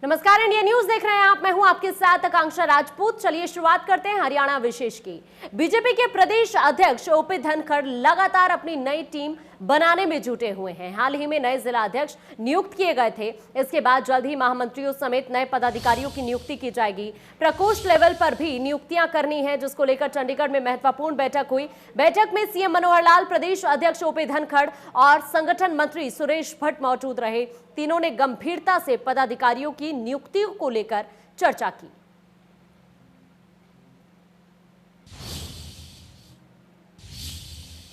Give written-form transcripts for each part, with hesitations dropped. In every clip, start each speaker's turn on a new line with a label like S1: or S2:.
S1: नमस्कार, India news देख रहे हैं आप। मैं हूं आपके साथ आकांक्षा राजपूत। चलिए शुरुआत करते हैं हरियाणा विशेष की। बीजेपी के प्रदेश अध्यक्ष ओपी धनखड़ लगातार अपनी नई टीम बनाने में जुटे हुए हैं। हाल ही में नए जिला अध्यक्ष नियुक्त किए गए थे। इसके बाद जल्द ही महामंत्रियों समेत नए पदाधिकारियों की नियुक्ति की जाएगी। प्रकोष्ठ लेवल पर भी नियुक्तियां करनी है, जिसको लेकर चंडीगढ़ में महत्वपूर्ण बैठक हुई। बैठक में सीएम मनोहर लाल, प्रदेश अध्यक्ष ओपी धनखड़ और संगठन मंत्री सुरेश भट्ट मौजूद रहे। तीनों ने गंभीरता से पदाधिकारियों की नियुक्तियों को लेकर चर्चा की।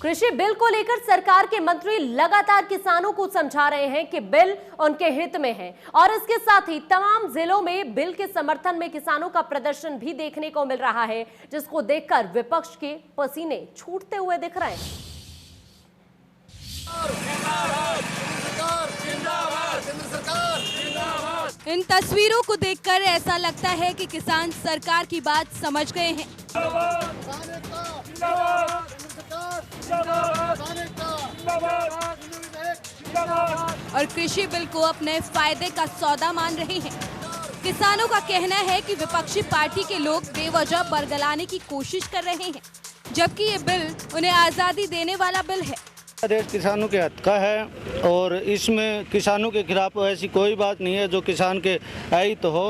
S1: कृषि बिल को लेकर सरकार के मंत्री लगातार किसानों को समझा रहे हैं कि बिल उनके हित में है और इसके साथ ही तमाम जिलों में बिल के समर्थन में किसानों का प्रदर्शन भी देखने को मिल रहा है, जिसको देखकर विपक्ष के पसीने छूटते हुए दिख रहे हैं।
S2: इन तस्वीरों को देखकर ऐसा लगता है कि किसान सरकार की बात समझ गए हैं। और कृषि बिल को अपने फायदे का सौदा मान रहे हैं। किसानों का कहना है कि विपक्षी पार्टी के लोग बेवजह बरगलाने की कोशिश कर रहे हैं, जबकि ये बिल उन्हें आजादी देने वाला बिल है।
S3: अध्यादेश किसानों के हक का है और इसमें किसानों के खिलाफ ऐसी कोई बात नहीं है जो किसान के हित हो।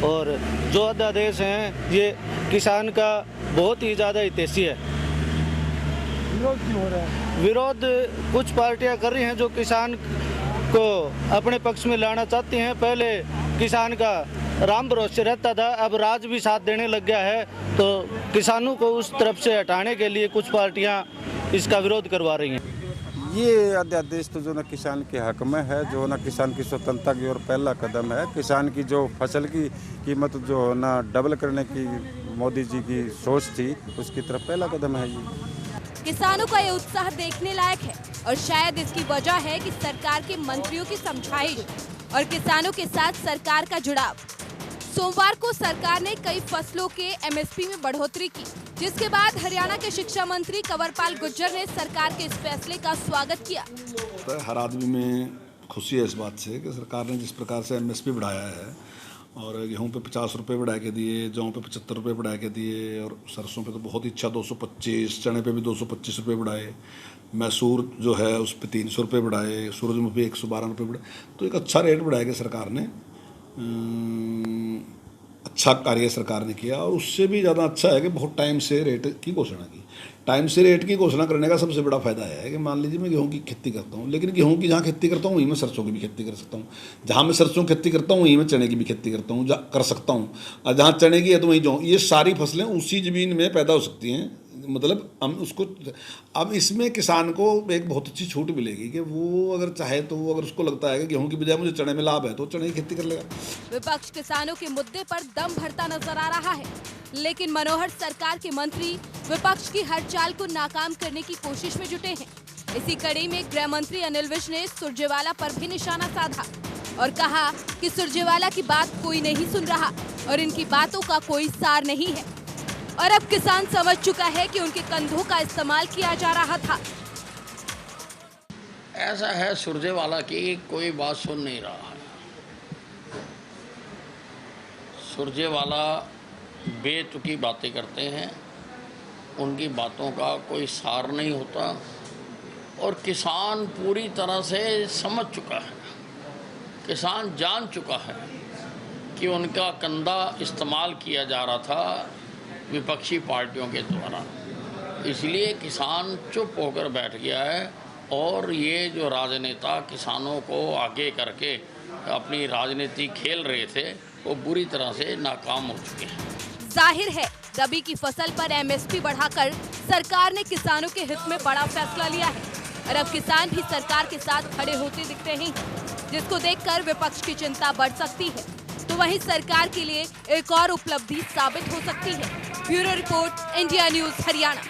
S3: और जो अध्यादेश हैं ये किसान का बहुत ही ज़्यादा हितैषी है। विरोध क्यों हो रहा है? विरोध कुछ पार्टियां कर रही हैं जो किसान को अपने पक्ष में लाना चाहती हैं। पहले किसान का राम भरोसे रहता था, अब राज भी साथ देने लग गया है, तो किसानों को उस तरफ से हटाने के लिए कुछ पार्टियां इसका विरोध करवा रही हैं।
S4: ये अध्यादेश तो जो ना किसान के हक में है, जो ना किसान की स्वतंत्रता की ओर पहला कदम है। किसान की जो फसल की कीमत जो ना डबल करने की मोदी जी की सोच थी, उसकी तरफ पहला कदम है ये।
S2: किसानों का ये उत्साह देखने लायक है और शायद इसकी वजह है कि सरकार के मंत्रियों की समझाइश और किसानों के साथ सरकार का जुड़ाव। सोमवार को सरकार ने कई फसलों के एमएसपी में बढ़ोतरी की, जिसके बाद हरियाणा के शिक्षा मंत्री कंवरपाल गुर्जर ने सरकार के इस फैसले का स्वागत किया।
S5: हर आदमी में खुशी है इस बात से कि सरकार ने जिस प्रकार से एमएसपी बढ़ाया है और गेहूं पे 50 रुपये बढ़ा के दिए, जौ पे 75 रुपये बढ़ा के दिए और सरसों पे तो बहुत ही अच्छा 225, चने पे भी 225 रुपये बढ़ाए, मैसूर जो है उस पर 300 रुपये बढ़ाए, सूरजमुखी 112 रुपये बढ़ाए। तो एक अच्छा रेट बढ़ाया गया सरकार ने। अच्छा कार्य सरकार ने किया और उससे भी ज़्यादा अच्छा है कि बहुत टाइम से रेट की घोषणा की। टाइम से रेट की घोषणा करने का सबसे बड़ा फायदा है कि मान लीजिए मैं गेहूं की खेती करता हूं, लेकिन गेहूं की जहां खेती करता हूं वहीं मैं सरसों की भी खेती कर सकता हूं। जहां मैं सरसों की खेती करता हूं वहीं मैं चने की भी खेती करता हूं कर सकता हूं। और जहां चने की है तो वहीं गेहूं, ये सारी फसलें उसी ज़मीन में पैदा हो सकती हैं। मतलब हम उसको अब इसमें किसान को एक बहुत अच्छी छूट मिलेगी कि वो अगर चाहे तो वो अगर उसको लगता है कि गेहूं की बजाय मुझे चने में लाभ है तो चने की खेती कर लेगा।
S2: विपक्ष किसानों के मुद्दे पर दम भरता नजर आ रहा है, लेकिन मनोहर सरकार के मंत्री विपक्ष की हर चाल को नाकाम करने की कोशिश में जुटे हैं। इसी कड़ी में गृह मंत्री अनिल विज ने सुरजेवाला पर भी निशाना साधा और कहा कि सुरजेवाला की बात कोई नहीं सुन रहा और इनकी बातों का कोई सार नहीं है और अब किसान समझ चुका है कि उनके कंधों का इस्तेमाल किया जा रहा था।
S6: ऐसा है सुरजेवाला की कोई बात सुन नहीं रहा है। सुरजेवाला बेतुकी बातें करते हैं, उनकी बातों का कोई सार नहीं होता और किसान पूरी तरह से समझ चुका है, किसान जान चुका है कि उनका कंधा इस्तेमाल किया जा रहा था विपक्षी पार्टियों के द्वारा। इसलिए किसान चुप होकर बैठ गया है और ये जो राजनेता किसानों को आगे करके अपनी राजनीति खेल रहे थे वो बुरी तरह से नाकाम हो चुके हैं।
S2: जाहिर है रबी की फसल पर एमएसपी बढ़ाकर सरकार ने किसानों के हित में बड़ा फैसला लिया है और अब किसान भी सरकार के साथ खड़े होते दिख रहे हैं, जिसको देखकर विपक्ष की चिंता बढ़ सकती है तो वहीं सरकार के लिए एक और उपलब्धि साबित हो सकती है। Bureau report, India news Haryana.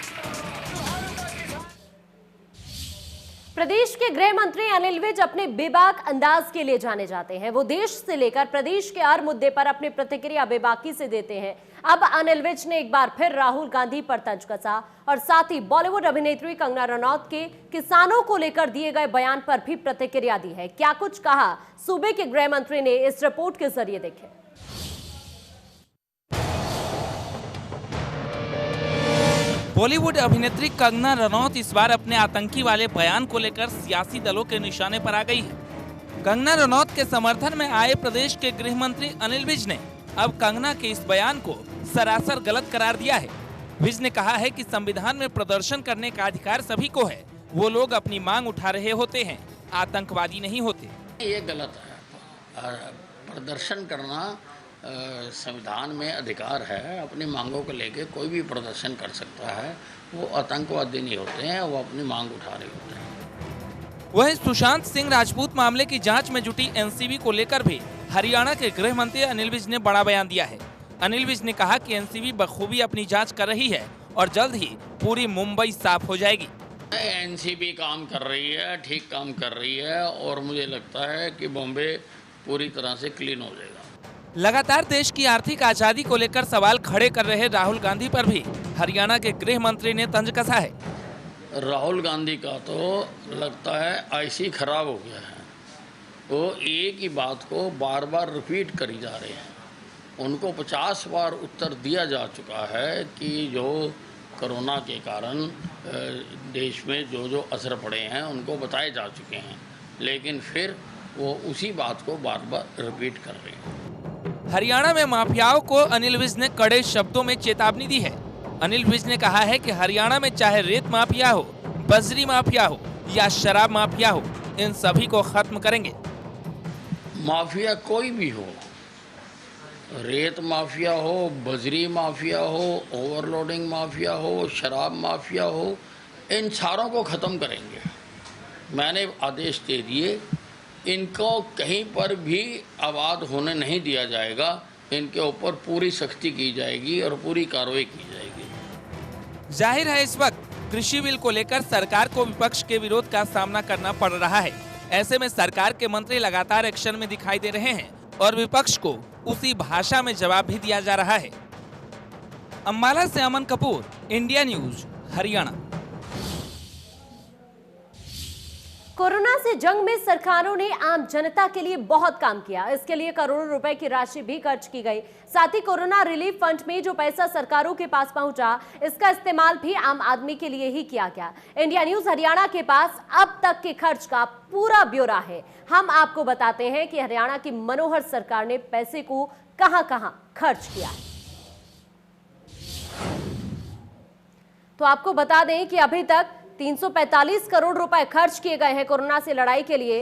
S1: प्रदेश के गृह मंत्री अनिल विज अपने बेबाक अंदाज के लिए जाने जाते हैं। वो देश से लेकर प्रदेश के हर मुद्दे पर अपनी प्रतिक्रिया बेबाकी से देते हैं। अब अनिल विज ने एक बार फिर राहुल गांधी पर तंज कसा और साथ ही बॉलीवुड अभिनेत्री कंगना रनौत के किसानों को लेकर दिए गए बयान पर भी प्रतिक्रिया दी है। क्या कुछ कहा सूबे के गृह मंत्री ने, इस रिपोर्ट के जरिए देखें।
S7: बॉलीवुड अभिनेत्री कंगना रनौत इस बार अपने आतंकी वाले बयान को लेकर सियासी दलों के निशाने पर आ गई है। कंगना रनौत के समर्थन में आए प्रदेश के गृह मंत्री अनिल विज ने अब कंगना के इस बयान को सरासर गलत करार दिया है। विज ने कहा है कि संविधान में प्रदर्शन करने का अधिकार सभी को है। वो लोग अपनी मांग उठा रहे होते हैं, आतंकवादी नहीं होते।
S6: ये गलत है। प्रदर्शन करना संविधान में अधिकार है। अपनी मांगों को लेकर कोई भी प्रदर्शन कर सकता है। वो आतंकवादी नहीं होते हैं, वो अपनी मांग उठा रहे होते हैं।
S7: वहीं सुशांत सिंह राजपूत मामले की जांच में जुटी एनसीबी को लेकर भी हरियाणा के गृह मंत्री अनिल विज ने बड़ा बयान दिया है। अनिल विज ने कहा कि एनसीबी बखूबी अपनी जांच कर रही है और जल्द ही पूरी मुंबई साफ हो जाएगी।
S6: एनसीबी काम कर रही है, ठीक काम कर रही है और मुझे लगता है कि बॉम्बे पूरी तरह से क्लीन हो जाएगा।
S7: लगातार देश की आर्थिक आजादी को लेकर सवाल खड़े कर रहे राहुल गांधी पर भी हरियाणा के गृह मंत्री ने तंज कसा है।
S6: राहुल गांधी का तो लगता है आईसी खराब हो गया है। वो एक ही बात को बार बार रिपीट करी जा रहे हैं। उनको 50 बार उत्तर दिया जा चुका है कि जो कोरोना के कारण देश में जो जो असर पड़े हैं उनको बताए जा चुके हैं, लेकिन फिर वो उसी बात को बार बार रिपीट कर रहे हैं।
S7: हरियाणा में माफियाओं को अनिल विज ने कड़े शब्दों में चेतावनी दी है। अनिल विज ने कहा है कि हरियाणा में चाहे रेत माफिया हो, बजरी माफिया हो या शराब माफिया हो, इन सभी को खत्म करेंगे।
S6: माफिया कोई भी हो, रेत माफिया हो, बजरी माफिया हो, ओवरलोडिंग माफिया हो, शराब माफिया हो, इन सारों को ख़त्म करेंगे। मैंने आदेश दे दिए, इनको कहीं पर भी आबाद होने नहीं दिया जाएगा। इनके ऊपर पूरी सख्ती की जाएगी और पूरी कार्रवाई की जाएगी।
S7: जाहिर है इस वक्त कृषि बिल को लेकर सरकार को विपक्ष के विरोध का सामना करना पड़ रहा है। ऐसे में सरकार के मंत्री लगातार एक्शन में दिखाई दे रहे हैं और विपक्ष को उसी भाषा में जवाब भी दिया जा रहा है। अम्बाला से Aman Kapoor, India news, Haryana.
S1: Corona से जंग में सरकारों ने आम जनता के लिए बहुत काम किया। इसके लिए करोड़ों रुपए की राशि भी खर्च की गई। साथ ही कोरोना रिलीफ फंड में जो पैसा सरकारों के पास पहुंचा, इसका इस्तेमाल भी आम आदमी के लिए ही किया गया। इंडिया न्यूज हरियाणा के पास अब तक के खर्च का पूरा ब्यौरा है। हम आपको बताते हैं कि हरियाणा की मनोहर सरकार ने पैसे को कहां-कहां खर्च किया। तो आपको बता दें कि अभी तक 345 करोड़ रुपए खर्च किए गए हैं कोरोना से लड़ाई के लिए।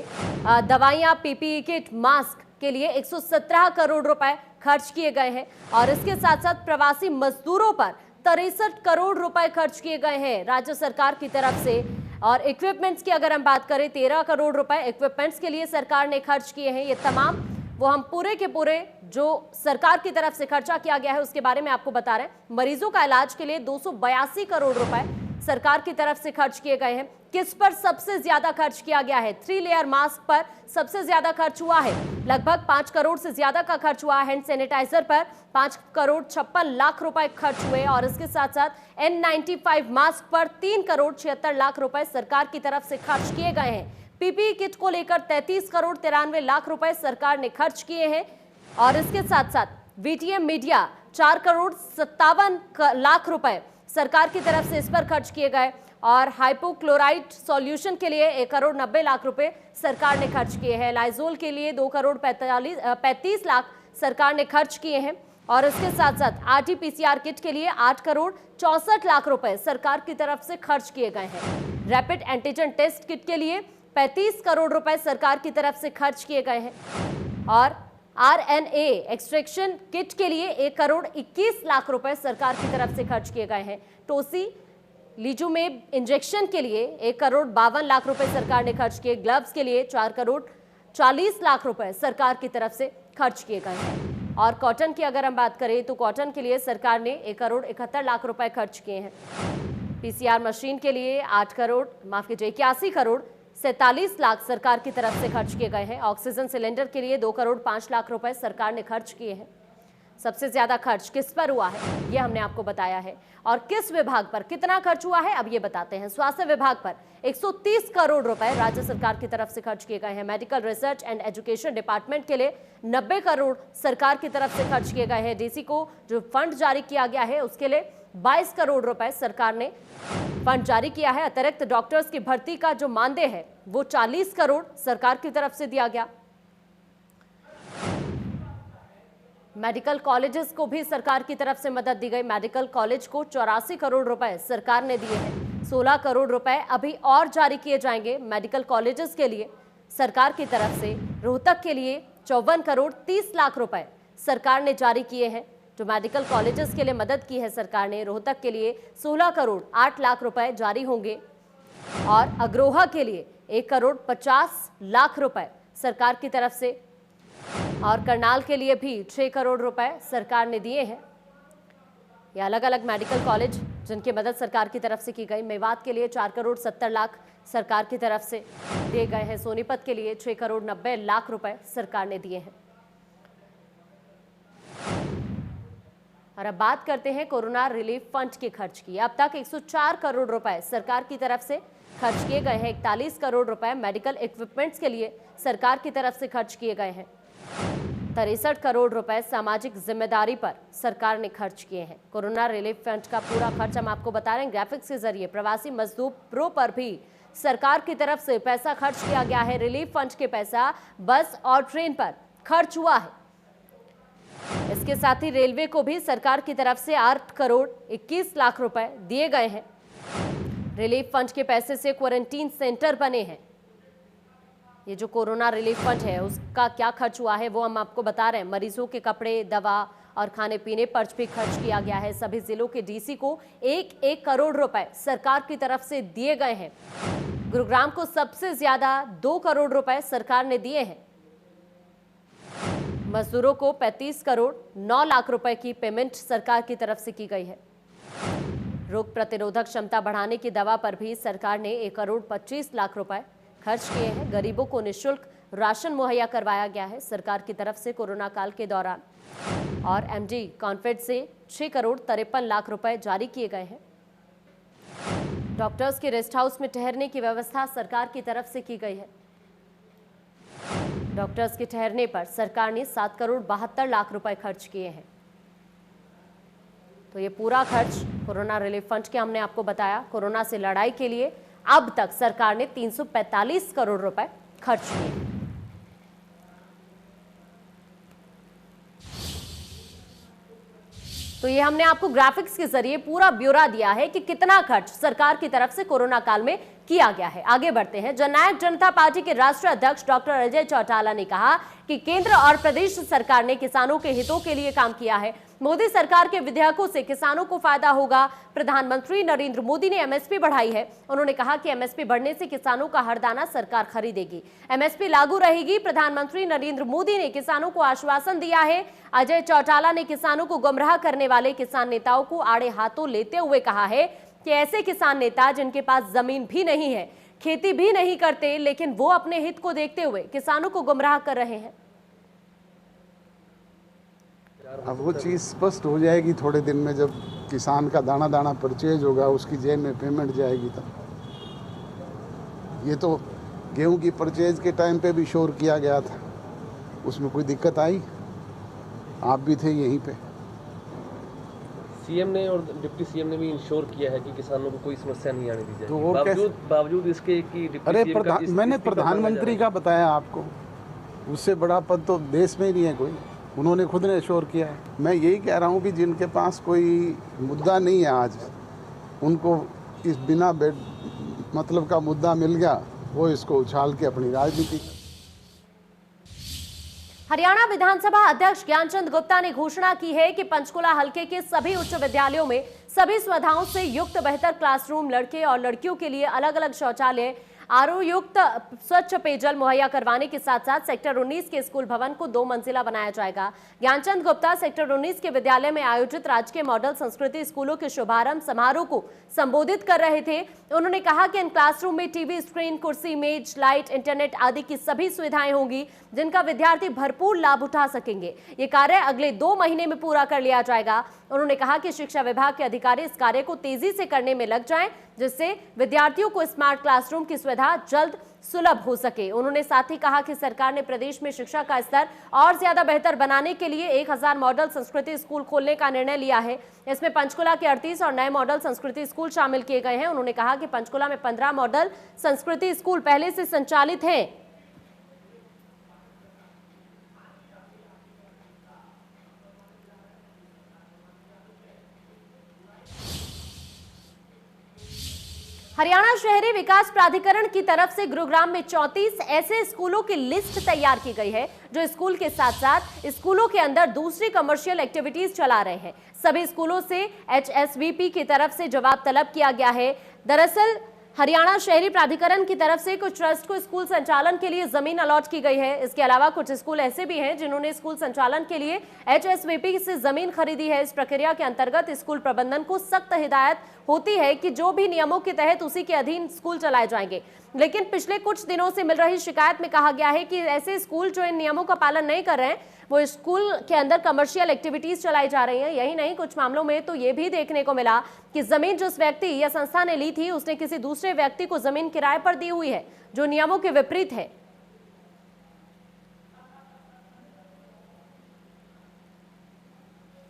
S1: दवाइयां, पीपीई किट, मास्क के लिए 117 करोड़ रुपए खर्च किए गए हैं और इसके साथ साथ प्रवासी मजदूरों पर 63 करोड़ रुपए खर्च किए गए हैं राज्य सरकार की तरफ से। और इक्विपमेंट्स की अगर हम बात करें, 13 करोड़ रुपए इक्विपमेंट्स के लिए सरकार ने खर्च किए हैं। ये तमाम वो हम पूरे के पूरे जो सरकार की तरफ से खर्चा किया गया है उसके बारे में आपको बता रहे हैं। मरीजों का इलाज के लिए 282 करोड़ रुपए सरकार की तरफ से खर्च किए गए हैं। किस पर सबसे ज्यादा खर्च किया गया है? 3 लेयर मास्क पर सबसे ज्यादा खर्च हुआ है, लगभग 5 करोड़ से ज्यादा का खर्च हुआ। हैंड सैनिटाइजर पर 5 करोड़ 56 लाख रुपए खर्च हुए और इसके साथ साथ N95 मास्क पर 3 करोड़ 76 लाख रुपए सरकार की तरफ से खर्च किए गए हैं। पीपीई किट को लेकर 33 करोड़ 93 लाख रुपए सरकार ने खर्च किए हैं और इसके साथ साथ वीटीएम मीडिया 4 करोड़ 57 लाख रुपए सरकार की तरफ से इस पर खर्च किए गए और हाइपोक्लोराइड सॉल्यूशन के लिए 1 करोड़ 90 लाख रुपए सरकार ने खर्च किए हैं। लाइजोल के लिए 2 करोड़ 35 लाख सरकार ने खर्च किए हैं और इसके साथ साथ आरटीपीसीआर किट के लिए 8 करोड़ 64 लाख रुपए सरकार की तरफ से खर्च किए गए हैं। रैपिड एंटीजन टेस्ट किट के लिए 35 करोड़ रुपए सरकार की तरफ से खर्च किए गए हैं और आरएनए एक्सट्रैक्शन किट के लिए 1 करोड़ 21 लाख रुपए सरकार की तरफ से खर्च किए गए हैं। टोसी लीजुमेब इंजेक्शन के लिए 1 करोड़ 52 लाख रुपए सरकार ने खर्च किए। ग्लव्स के लिए 4 करोड़ 40 लाख रुपए सरकार की तरफ से खर्च किए गए हैं और कॉटन की अगर हम बात करें तो कॉटन के लिए सरकार ने 1 करोड़ 71 लाख रुपए खर्च किए हैं। पीसीआर मशीन के लिए 81 करोड़ 47 लाख सरकार की तरफ से खर्च किए गए हैं। ऑक्सीजन सिलेंडर के लिए 2 करोड़ 5 लाख रुपए सरकार ने खर्च किए हैं। सबसे ज्यादा खर्च किस पर हुआ है ये हमने आपको बताया है, और किस विभाग पर कितना खर्च हुआ है अब ये बताते हैं। स्वास्थ्य विभाग पर 130 करोड़ रुपए राज्य सरकार की तरफ से खर्च किए गए हैं। Medical research and education department के लिए 90 करोड़ सरकार की तरफ से खर्च किए गए हैं। डीसी को जो फंड जारी किया गया है उसके लिए 22 करोड़ रुपए सरकार ने फंड जारी किया है। अतिरिक्त डॉक्टर्स की भर्ती का जो मानदेय है वो 40 करोड़ सरकार की तरफ से दिया गया। मेडिकल कॉलेजेस को भी सरकार की तरफ से मदद दी गई। मेडिकल कॉलेज को 84 करोड़ रुपए सरकार ने दिए हैं। 16 करोड़ रुपए अभी और जारी किए जाएंगे मेडिकल कॉलेजेस के लिए सरकार की तरफ से। रोहतक के लिए 54 करोड़ 30 लाख रुपए सरकार ने जारी किए हैं, जो मेडिकल कॉलेजेस के लिए मदद की है सरकार ने। रोहतक के लिए 16 करोड़ 8 लाख रुपए जारी होंगे, और अग्रोहा के लिए 1 करोड़ 50 लाख रुपए सरकार की तरफ से, और करनाल के लिए भी 6 करोड़ रुपए सरकार ने दिए हैं। ये अलग अलग मेडिकल कॉलेज जिनकी मदद सरकार की तरफ से की गई। मेवात के लिए 4 करोड़ 70 लाख सरकार की तरफ से दिए गए हैं। सोनीपत के लिए 6 करोड़ 90 लाख रुपए सरकार ने दिए हैं। और अब बात करते हैं कोरोना रिलीफ फंड के खर्च की। अब तक 104 करोड़ रुपए सरकार की तरफ से खर्च किए गए हैं। 41 करोड़ रुपए मेडिकल इक्विपमेंट्स के लिए सरकार की तरफ से खर्च किए गए हैं। 63 करोड़ रुपए सामाजिक जिम्मेदारी पर सरकार ने खर्च किए हैं। कोरोना रिलीफ फंड का पूरा खर्च हम आपको बता रहे हैं ग्राफिक्स के जरिए। प्रवासी मजदूरों पर भी सरकार की तरफ से पैसा खर्च किया गया है। रिलीफ फंड के पैसा बस और ट्रेन पर खर्च हुआ है। इसके साथ ही रेलवे को भी सरकार की तरफ से 8 करोड़ 21 लाख रुपए दिए गए हैं। रिलीफ फंड के पैसे से क्वारंटीन सेंटर बने हैं। ये जो कोरोना रिलीफ फंड है उसका क्या खर्च हुआ है वो हम आपको बता रहे हैं। मरीजों के कपड़े, दवा और खाने पीने पर भी खर्च किया गया है। सभी जिलों के डीसी को 1-1 करोड़ रुपए सरकार की तरफ से दिए गए हैं। गुरुग्राम को सबसे ज्यादा 2 करोड़ रुपए सरकार ने दिए हैं। मजदूरों को 35 करोड़ 9 लाख रुपए की पेमेंट सरकार की तरफ से की गई है। रोग प्रतिरोधक क्षमता बढ़ाने की दवा पर भी सरकार ने 1 करोड़ 25 लाख रुपए खर्च किए हैं। गरीबों को निःशुल्क राशन मुहैया करवाया गया है सरकार की तरफ से कोरोना काल के दौरान। और एमडी कॉन्फेड से 6 करोड़ 53 लाख रुपए जारी किए गए हैं। डॉक्टर्स के रेस्ट हाउस में ठहरने की व्यवस्था सरकार की तरफ से की गई है। डॉक्टर्स के ठहरने पर सरकार ने 7 करोड़ 72 लाख रुपए खर्च किए हैं। तो ये पूरा खर्च कोरोना रिलीफ फंड के हमने आपको बताया। कोरोना से लड़ाई के लिए अब तक सरकार ने 345 करोड़ रुपए खर्च किए हैं। तो ये हमने आपको ग्राफिक्स के जरिए पूरा ब्यौरा दिया है कि कितना खर्च सरकार की तरफ से कोरोना काल में किया गया है। आगे बढ़ते हैं। जननायक जनता पार्टी के राष्ट्रीय अध्यक्ष डॉक्टर अजय चौटाला ने कहा कि केंद्र और प्रदेश सरकार ने किसानों के हितों के लिए काम किया है। मोदी सरकार के विधेयकों से किसानों को फायदा होगा। प्रधानमंत्री नरेंद्र मोदी ने एमएसपी बढ़ाई है। उन्होंने कहा कि एमएसपी बढ़ने से किसानों का हर दाना सरकार खरीदेगी। एमएसपी लागू रहेगी। प्रधानमंत्री नरेंद्र मोदी ने किसानों को आश्वासन दिया है। अजय चौटाला ने किसानों को गुमराह करने वाले किसान नेताओं को आड़े हाथों लेते हुए कहा है कि ऐसे किसान नेता जिनके पास जमीन भी नहीं है, खेती भी नहीं करते, लेकिन वो अपने हित को देखते हुए किसानों को गुमराह कर रहे हैं।
S8: अब वो चीज़ स्पष्ट हो जाएगी थोड़े दिन में, जब किसान का दाना दाना परचेज होगा, उसकी जेब में पेमेंट जाएगी तब। ये तो गेहूं की परचेज के टाइम पे भी शोर किया गया था, उसमें कोई दिक्कत आई? आप भी थे यहीं पे।
S9: सीएम ने और डिप्टी सीएम ने भी इंश्योर किया है कि किसानों को कोई समस्या नहीं आने दी जाएगी।
S8: तो
S9: बावजूद इसके कि
S8: अरे मैंने प्रधानमंत्री का बताया आपको, उससे बड़ा पद तो देश में ही नहीं है कोई। उन्होंने खुद ने श्योर किया है। मैं यही कह रहा हूँ कि जिनके पास कोई मुद्दा नहीं है आज, उनको इस बिना मतलब का मुद्दा मिल गया, वो इसको उछाल के अपनी राजनीति।
S1: हरियाणा विधानसभा अध्यक्ष ज्ञानचंद गुप्ता ने घोषणा की है कि पंचकुला हलके के सभी उच्च विद्यालयों में सभी सुविधाओं से युक्त बेहतर क्लासरूम, लड़के और लड़कियों के लिए अलग अलग शौचालय, आरओ युक्त स्वच्छ पेयजल मुहैया करवाने के साथ साथ सेक्टर 19 के स्कूल भवन को 2 मंजिला बनाया जाएगा। ज्ञानचंद गुप्ता सेक्टर 19 के विद्यालय में आयोजित राजकीय मॉडल संस्कृति स्कूलों के शुभारंभ समारोह को संबोधित कर रहे थे। उन्होंने कहा कि इन क्लासरूम में टीवी स्क्रीन, कुर्सी, मेज, लाइट, इंटरनेट आदि की सभी सुविधाएं होंगी जिनका विद्यार्थी भरपूर लाभ उठा सकेंगे। ये कार्य अगले 2 महीने में पूरा कर लिया जाएगा। उन्होंने कहा कि शिक्षा विभाग के अधिकारी इस कार्य को तेजी से करने में लग जाएं, जिससे विद्यार्थियों को स्मार्ट क्लासरूम की सुविधा जल्द सुलभ हो सके। उन्होंने साथ ही कहा कि सरकार ने प्रदेश में शिक्षा का स्तर और ज्यादा बेहतर बनाने के लिए 1000 मॉडल संस्कृति स्कूल खोलने का निर्णय लिया है। इसमें पंचकुला के 38 और नए मॉडल संस्कृति स्कूल शामिल किए गए हैं। उन्होंने कहा कि पंचकुला में 15 मॉडल संस्कृति स्कूल पहले से संचालित हैं। हरियाणा शहरी विकास प्राधिकरण की तरफ से गुरुग्राम में 34 ऐसे स्कूलों की लिस्ट तैयार की गई है जो स्कूल के साथ साथ स्कूलों के अंदर दूसरी कमर्शियल एक्टिविटीज चला रहे हैं। सभी स्कूलों से HSVP की तरफ से जवाब तलब किया गया है। दरअसल हरियाणा शहरी प्राधिकरण की तरफ से कुछ ट्रस्ट को स्कूल संचालन के लिए जमीन अलॉट की गई है। इसके अलावा कुछ स्कूल ऐसे भी हैं जिन्होंने स्कूल संचालन के लिए HSVP से जमीन खरीदी है। इस प्रक्रिया के अंतर्गत स्कूल प्रबंधन को सख्त हिदायत होती है कि जो भी नियमों के तहत उसी के अधीन स्कूल चलाए जाएंगे। लेकिन पिछले कुछ दिनों से मिल रही शिकायत में कहा गया है कि ऐसे स्कूल जो इन नियमों का पालन नहीं कर रहे हैं वो स्कूल के अंदर कमर्शियल एक्टिविटीज चलाई जा रही हैं। यही नहीं, कुछ मामलों में तो ये भी देखने को मिला कि जमीन जिस व्यक्ति या संस्था ने ली थी उसने किसी दूसरे व्यक्ति को जमीन किराए पर दी हुई है, जो नियमों के विपरीत है।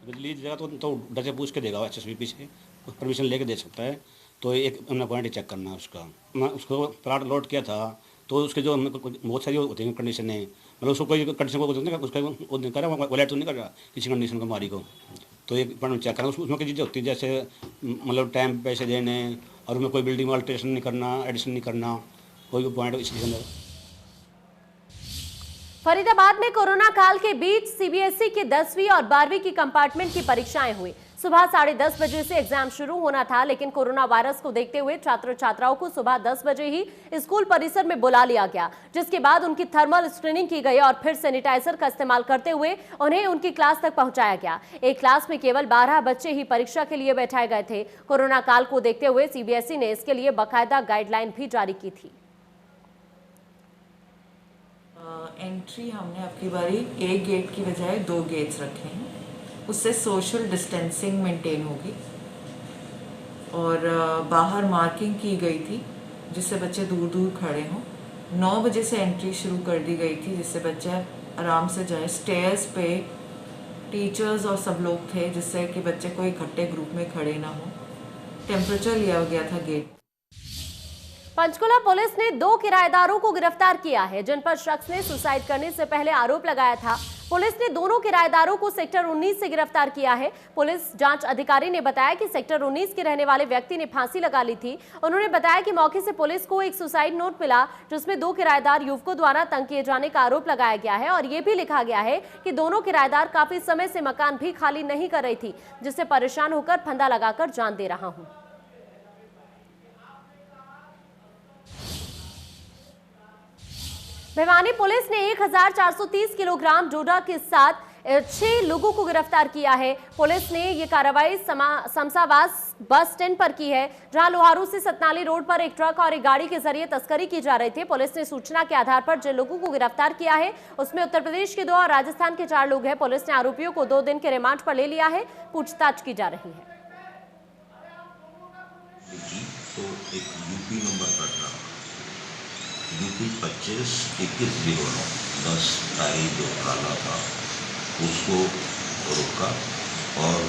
S10: ली जगह तो डर से पूछ के देगा, HSVP से परमिशन लेके दे सकता है। तो एक हमने पॉइंट चेक करना है उसका। मैं उसको प्लाट अलॉट किया था तो उसके जो बहुत सारी होती हैं कंडीशन है, मतलब उसको कोई कंडीशन को उसका वो नहीं कर रहा, वायलेट तो नहीं कर रहा किसी कंडीशन को हमारी को। तो एक पॉइंट चेक करना, उसमें चीज़ें होती है जैसे मतलब टाइम पैसे देने और उसमें कोई बिल्डिंग अल्ट्रेशन नहीं करना, एडिशन नहीं करना, कोई पॉइंट इसके अंदर।
S1: फरीदाबाद में कोरोना काल के बीच CBSE की 10वीं और 12वीं की कंपार्टमेंट की परीक्षाएं हुई। सुबह 10:30 बजे से एग्जाम शुरू होना था, लेकिन कोरोना वायरस को देखते हुए छात्र छात्राओं को सुबह 10 बजे ही स्कूल परिसर में बुला लिया गया, जिसके बाद उनकी थर्मल स्क्रीनिंग की गई और फिर सैनिटाइजर का इस्तेमाल करते हुए उन्हें उनकी क्लास तक पहुंचाया गया। एक क्लास में केवल 12 बच्चे ही परीक्षा के लिए बैठाए गए थे। कोरोना काल को देखते हुए CBSE ने इसके लिए बाकायदा गाइडलाइन भी जारी की थी।
S11: एंट्री हमने अब की बारी एक गेट की बजाय 2 गेट्स रखे हैं, उससे सोशल डिस्टेंसिंग मेंटेन होगी। और बाहर मार्किंग की गई थी जिससे बच्चे दूर दूर खड़े हों। 9 बजे से एंट्री शुरू कर दी गई थी जिससे बच्चे आराम से जाए। स्टेयर्स पे टीचर्स और सब लोग थे जिससे कि बच्चे कोई इकट्ठे ग्रुप में खड़े ना हो। टेम्परेचर लिया गया था गेट।
S1: पंचकुला पुलिस ने 2 किराएदारों को गिरफ्तार किया है जिन पर शख्स ने सुसाइड करने से पहले आरोप लगाया था। पुलिस ने दोनों किराएदारों को सेक्टर 19 से गिरफ्तार किया है। पुलिस जांच अधिकारी ने बताया कि सेक्टर 19 के रहने वाले व्यक्ति ने फांसी लगा ली थी। उन्होंने बताया कि मौके से पुलिस को एक सुसाइड नोट मिला जिसमें 2 किराएदार युवकों द्वारा तंग किए जाने का आरोप लगाया गया है और ये भी लिखा गया है कि दोनों किराएदार काफी समय से मकान भी खाली नहीं कर रही थी, जिससे परेशान होकर फंदा लगाकर जान दे रहा हूं। भिवानी पुलिस ने 1430 किलोग्राम डोडा के साथ 6 लोगों को गिरफ्तार किया है। पुलिस ने ये कार्रवाई समसावास बस स्टैंड पर की है, जहां लोहारू से सतनाली रोड पर एक ट्रक और एक गाड़ी के जरिए तस्करी की जा रही थी। पुलिस ने सूचना के आधार पर जिन लोगों को गिरफ्तार किया है उसमें उत्तर प्रदेश के 2 और राजस्थान के 4 लोग हैं। पुलिस ने आरोपियों को 2 दिन के रिमांड पर ले लिया है, पूछताछ की जा रही है।
S12: तो एक यूपी नंबर का ट्रक UP 25-2109 10 टायरी जो ट्राला था उसको रोका और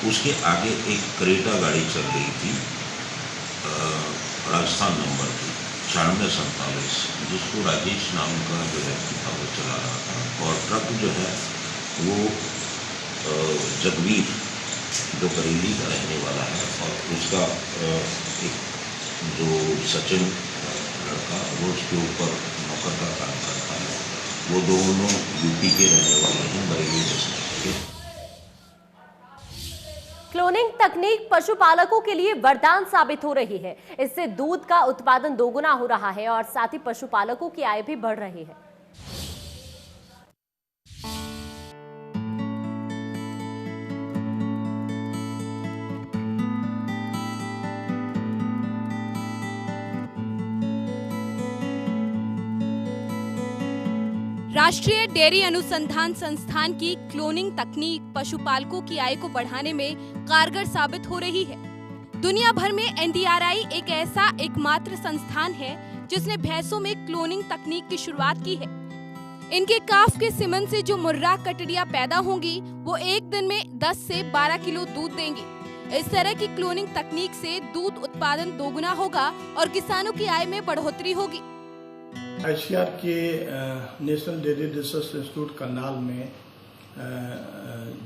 S12: उसके आगे एक क्रेटा गाड़ी चल रही थी राजस्थान नंबर की 9647 जिसको राजेश नाम का जो व्यक्ति था वो चला रहा था। और ट्रक जो है वो जगवीर जो बरेली का रहने वाला है और उसका एक जो सचिन लड़का वो उसके ऊपर नौकर का काम करता है। वो दोनों यूपी के रहने वाले हैं, बरेली डिस्ट्रिक्ट के।
S1: क्लोनिंग तकनीक पशुपालकों के लिए वरदान साबित हो रही है। इससे दूध का उत्पादन दोगुना हो रहा है और साथ ही पशुपालकों की आय भी बढ़ रही है।
S2: राष्ट्रीय डेयरी अनुसंधान संस्थान की क्लोनिंग तकनीक पशुपालकों की आय को बढ़ाने में कारगर साबित हो रही है। दुनिया भर में NDRI एक ऐसा एकमात्र संस्थान है जिसने भैंसों में क्लोनिंग तकनीक की शुरुआत की है। इनके काफ के सीमन से जो मुर्रा कटड़ियां पैदा होंगी वो एक दिन में 10 से 12 किलो दूध देंगी। इस तरह की क्लोनिंग तकनीक से दूध उत्पादन दोगुना होगा और किसानों की आय में बढ़ोतरी होगी।
S13: ICAR के national dairy research institute Karnal में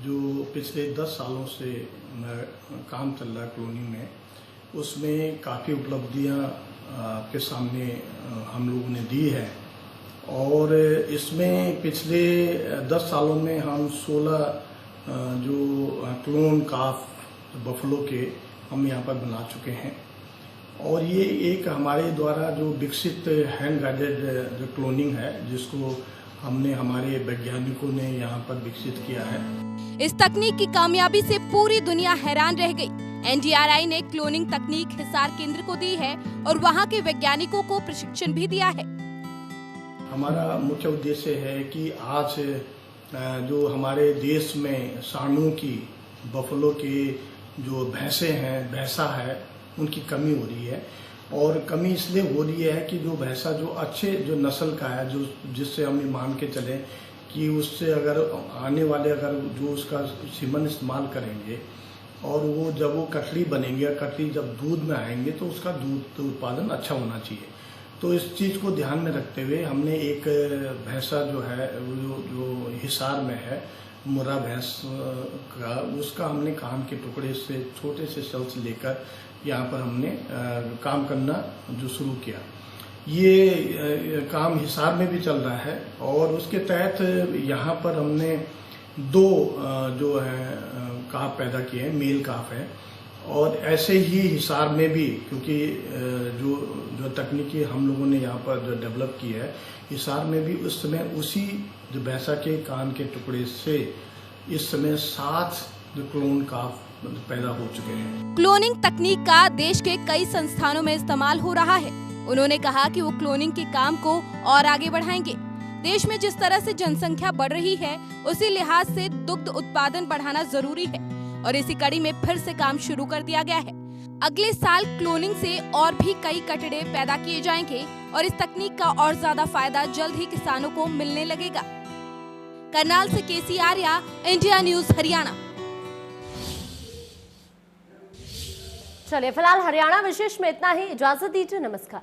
S13: जो पिछले 10 सालों से काम चल रहा है क्लोनिंग में, उसमें काफ़ी उपलब्धियां आपके सामने हम लोगों ने दी है। और इसमें पिछले 10 सालों में हम 16 जो क्लोन काफ बफलो के हम यहाँ पर बना चुके हैं। और ये एक हमारे द्वारा जो विकसित हैंड गाइडेड जो क्लोनिंग है, जिसको हमने हमारे वैज्ञानिकों ने यहाँ पर विकसित किया है।
S2: इस तकनीक की कामयाबी से पूरी दुनिया हैरान रह गई। NDRI ने क्लोनिंग तकनीक हिसार केंद्र को दी है और वहाँ के वैज्ञानिकों को प्रशिक्षण भी दिया है।
S13: हमारा मुख्य उद्देश्य है कि आज जो हमारे देश में सांडों की, बफलो के जो भैंसे हैं, भैंसा है, उनकी कमी हो रही है। और कमी इसलिए हो रही है कि जो भैंसा जो अच्छे जो नस्ल का है, जो जिससे हम मान के चलें कि उससे अगर आने वाले अगर जो उसका सीमन इस्तेमाल करेंगे और वो जब वो कटड़ी बनेंगे, कटड़ी जब दूध में आएंगे तो उसका दूध उत्पादन अच्छा होना चाहिए। तो इस चीज़ को ध्यान में रखते हुए हमने एक भैंसा जो है जो हिसार में है, मुर्रा भैंस का, उसका हमने कान के टुकड़े से छोटे से सेल्स लेकर यहाँ पर हमने काम करना जो शुरू किया। ये काम हिसार में भी चल रहा है और उसके तहत यहाँ पर हमने 2 जो है काफ पैदा किए हैं, मेल काफ है। और ऐसे ही हिसार में भी, क्योंकि जो तकनीकी हम लोगों ने यहाँ पर जो डेवलप की है, हिसार में भी उस समय उसी जो भैंसा के कान के टुकड़े से इस समय 7 जो क्लोन काफ पैदा हो चुके हैं।
S2: क्लोनिंग तकनीक का देश के कई संस्थानों में इस्तेमाल हो रहा है। उन्होंने कहा कि वो क्लोनिंग के काम को और आगे बढ़ाएंगे। देश में जिस तरह से जनसंख्या बढ़ रही है, उसी लिहाज से दुग्ध उत्पादन बढ़ाना जरूरी है और इसी कड़ी में फिर से काम शुरू कर दिया गया है। अगले साल क्लोनिंग से और भी कई कटड़े पैदा किए जाएंगे और इस तकनीक का और ज्यादा फायदा जल्द ही किसानों को मिलने लगेगा। करनाल से KC Arya, India news Haryana.
S1: चलिए फिलहाल हरियाणा विशेष में इतना ही। इजाजत दीजिए, नमस्कार।